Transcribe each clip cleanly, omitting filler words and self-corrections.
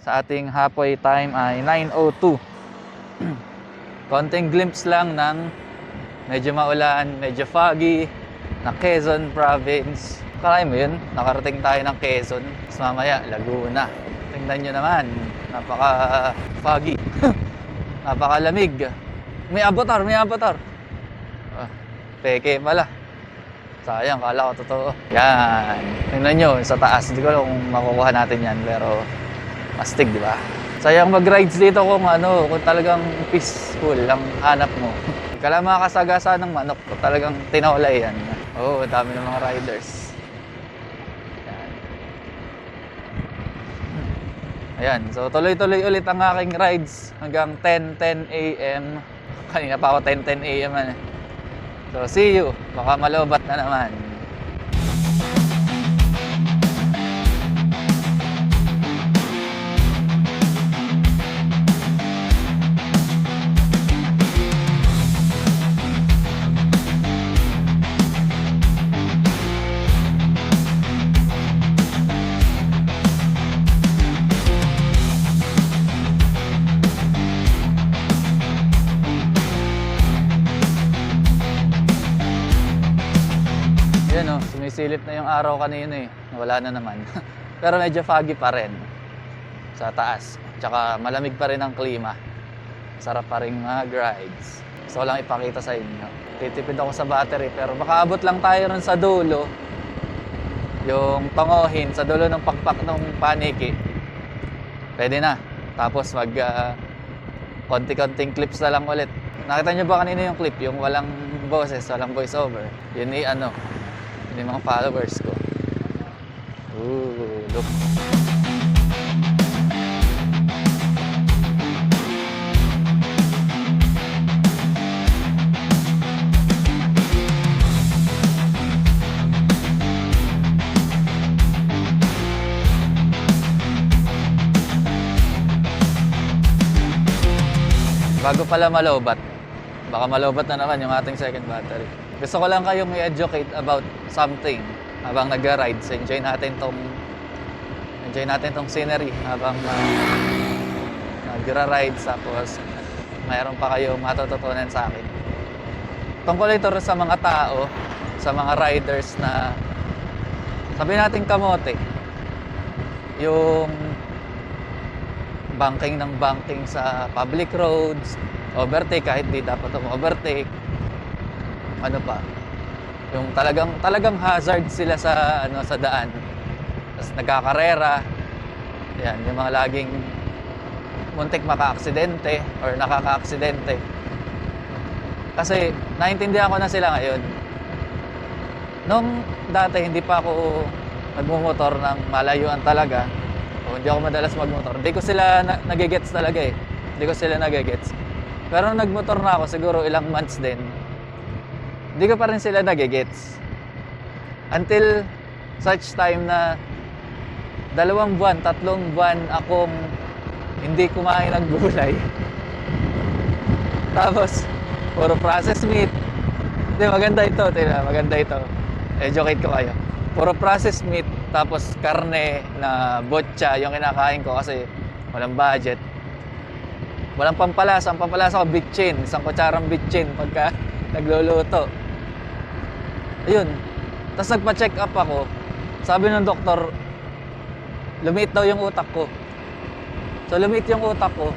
sa ating halfway time ay 9:02. Konting glimpse lang ng medyo maulan, medyo foggy na Quezon Province. Kaya mo yun, nakarating tayo ng Quezon. Tapos mamaya, Laguna. Tingnan nyo naman, napaka-foggy. Napakalamig. May avatar, may avatar. Peke pala. Sayang, kala ko totoo. Yan. Tingnan nyo, sa taas. Hindi ko alam kung makukuha natin yan, pero astig, di ba? Sayang mag-rides dito kung kung talagang peaceful ang hanap mo. Kala makakasagasa ng manok, kung talagang tinaulay yan. Oo, dami ng mga riders. Ayan, so tuloy-tuloy ulit ang aking rides hanggang 10 a.m. Kanina pa ako 10 a.m. So see you, baka malobat na naman. Sumisilip na yung araw kanina wala na naman. Pero medyo foggy pa rin sa taas. Tsaka malamig pa rin ang klima. Sarap pa rin mag-rides. Gusto ko lang ipakita sa inyo. Titipid ako sa battery pero baka abot lang tayo rin sa dulo. Yung pangohin sa dulo ng pakpak ng paniki. Pwede na. Tapos mag konti-konting clips na lang ulit. Nakita nyo ba kanina yung clip? Yung walang boses, walang voice over. Yun yung mga followers ko. Ooh, look. Bago pala malobat, baka malobat na naman yung ating second battery. Gusto ko lang kayong i-educate about something habang nag-rides. Enjoy natin tong scenery habang nag-rides, tapos mayroon pa kayong matututunan sa akin. Tungkol ito sa mga tao, sa mga riders na sabi natin kamote. Yung banking ng banking sa public roads, overtake kahit di dapat overtake. Ano pa? Yung talagang hazard sila sa sa daan. Tapos nagkakarera. Yan, yung mga laging muntik maka-aksidente or nakaka-aksidente. Kasi naintindihan ko na sila ngayon. Nung dati hindi pa ako nagmumotor ng malayuan talaga, o hindi ako madalas magmotor, hindi ko sila nagigets talaga eh. Hindi ko sila nagigets. Pero nagmotor na ako siguro ilang months din. Hindi ko pa rin sila nagigets. Until such time na 2 buwan, 3 buwan akong hindi kumain ng gulay. Tapos, puro processed meat. Hindi, maganda ito. Educate ko kayo. Puro processed meat, tapos karne na botcha yung kinakain ko kasi walang budget. Walang pampalasa. Ang pampalasa ko, bitchin. Isang kutsarang bitchin pagka nagluluto. Ayun. Tapos nagpa-check up ako. Sabi ng doktor, lumiit daw yung utak ko. So lumiit yung utak ko.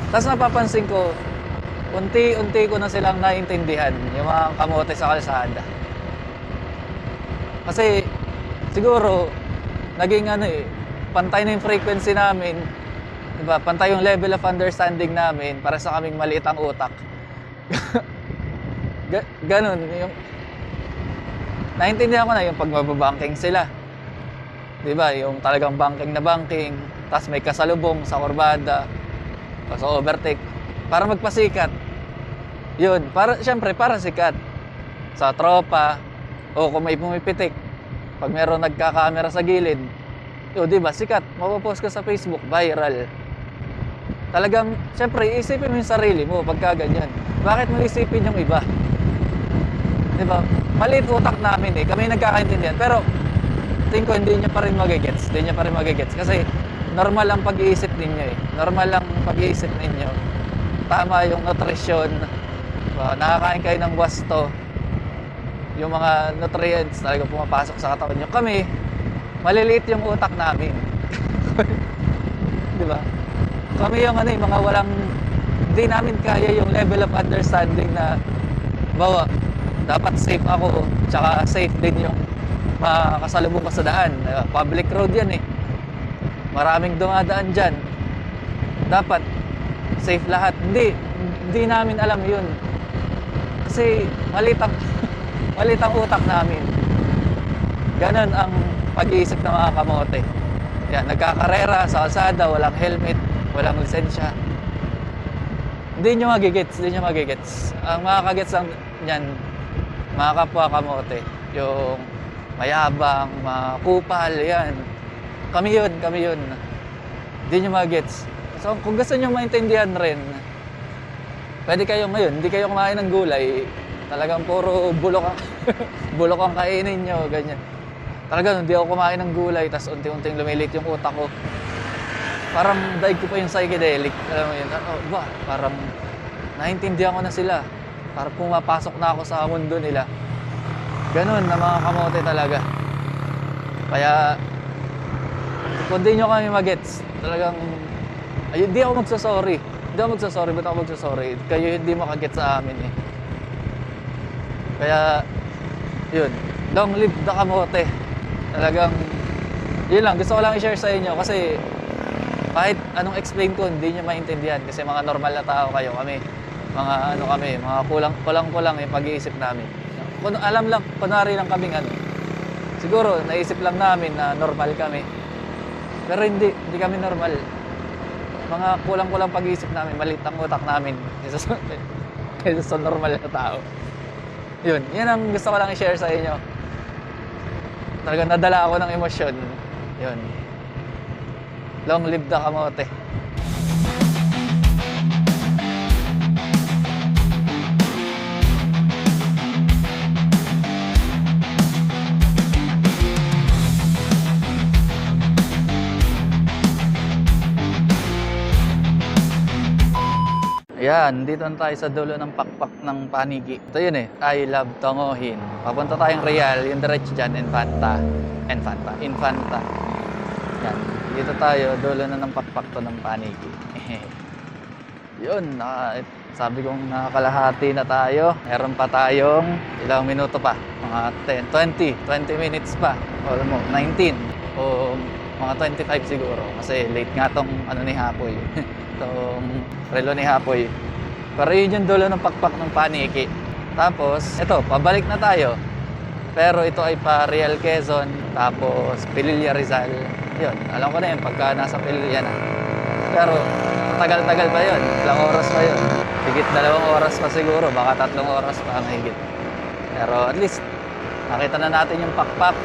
Tapos napapansin ko, unti-unti ko na silang naiintindihan yung mga kamote sa kalsada. Kasi siguro naging pantay na yung frequency namin. Diba? Pantay yung level of understanding namin para sa kaming maliit ang utak. Ganun yung naintindihan ko na yung pagmababanking sila. 'Di ba? Yung talagang banking na banking, tapos may kasalubong sa kurbada, o sa overtake para magpasikat. 'Yun, syempre para sikat sa tropa o kung may pumipitik. Pag meron nagka-camera sa gilid, 'di ba? Sikat, mapopost ka sa Facebook, viral. Talagang syempre isipin mo yung sarili mo pagka ganyan. Bakit mo isipin yung iba? 'Di ba? Maliit utak namin kami nagkakaintindihan. Pero tingin ko hindi niya pa rin magigets. Kasi normal ang pag-iisip ninyo eh. Normal ang pag-iisip ninyo. Tama yung nutrisyon. Nakakain kayo ng wasto. Yung mga nutrients talaga pumapasok sa katawan nyo. Kami, maliliit yung utak namin. Di ba? Kami yung mga walang, hindi namin kaya yung level of understanding na bawa, dapat safe ako, tsaka safe din yung makasalubong ka sa daan. Public road yan eh. Maraming dumadaan dyan. Dapat safe lahat. Hindi namin alam yun. Kasi malit ang utak namin. Ganon ang pag-iisip ng mga kamote. Yan, nagkakarera sa kalsada, walang helmet, walang lisensya. Hindi nyo magigets. Ang makakagets lang yan, mga kapwa kamote. Yung mayabang, makupal, yan. Kami yun. Hindi nyo magigets. So, kung gusto nyo maintindihan rin, pwede kayo ngayon, hindi kayo kumain ng gulay, talagang puro bulok ang kainin nyo, ganyan. Talagang hindi ako kumain ng gulay, tapos unti-unting lumilit yung utak ko. Parang daig ko pa yung psychedelic. Alam mo yun, parang naintindihan ko na sila. Parang pumapasok na ako sa mundo nila. Ganun na mga kamote talaga. Kaya, kung di nyo kami magets, talagang, hindi ako magsasorry. Ba't ako magsasorry? Kayo hindi makagets sa amin eh. Kaya, yun. Long live the kamote. Talagang, yun lang. Gusto ko lang i-share sa inyo kasi kahit anong explain ko, hindi nyo maintindihan kasi mga normal na tao kayo. Kami, mga kulang-kulang yung pag-iisip namin. Kung alam lang, kunwari lang kaming siguro, naisip lang namin na normal kami. Pero hindi kami normal. Mga kulang-kulang pag-iisip namin, maliit ang utak namin kaysa sa normal na tao. Yun ang gusto ko lang i-share sa inyo. Talagang nadala ako ng emosyon. Yun. Long live the kamote. Ayan, dito na tayo sa dulo ng pakpak ng Paniki. Ito yun eh, I love Tongohin. Papunta tayong Real, yung diretso dyan, Infanta. Yan, dito tayo, dulo na ng pakpak to ng Paniki. Yun, sabi kong nakakalahati na tayo. Meron pa tayong ilang minuto pa. Mga 20 minutes pa. O 19. O mga 25 siguro. Kasi late nga tong ni Hapoy. Itong relo ni Hapoy. Pero yun yung dulo ng pakpak ng Paniki. Tapos, ito, pabalik na tayo. Pero ito ay pa Real Quezon. Tapos, Pililla Rizal. Yun, alam ko na yun pagka nasa Pililla na. Pero, tagal-tagal pa yun. Ilang oras pa yun. Higit 2 oras pa siguro. Baka 3 oras pa ang higit. Pero at least, nakita na natin yung pakpak.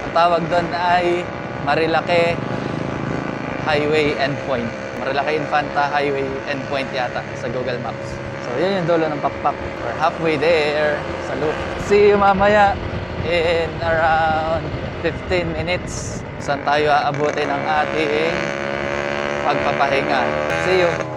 Ang tawag doon ay Marilake Highway Endpoint. Marilake Infanta Highway Endpoint yata sa Google Maps. So, yun yung dulo ng pakpak. We're halfway there sa loop. See you mamaya in around 15 minutes. Saan tayo aabutin ang ating pagpapahinga. See you!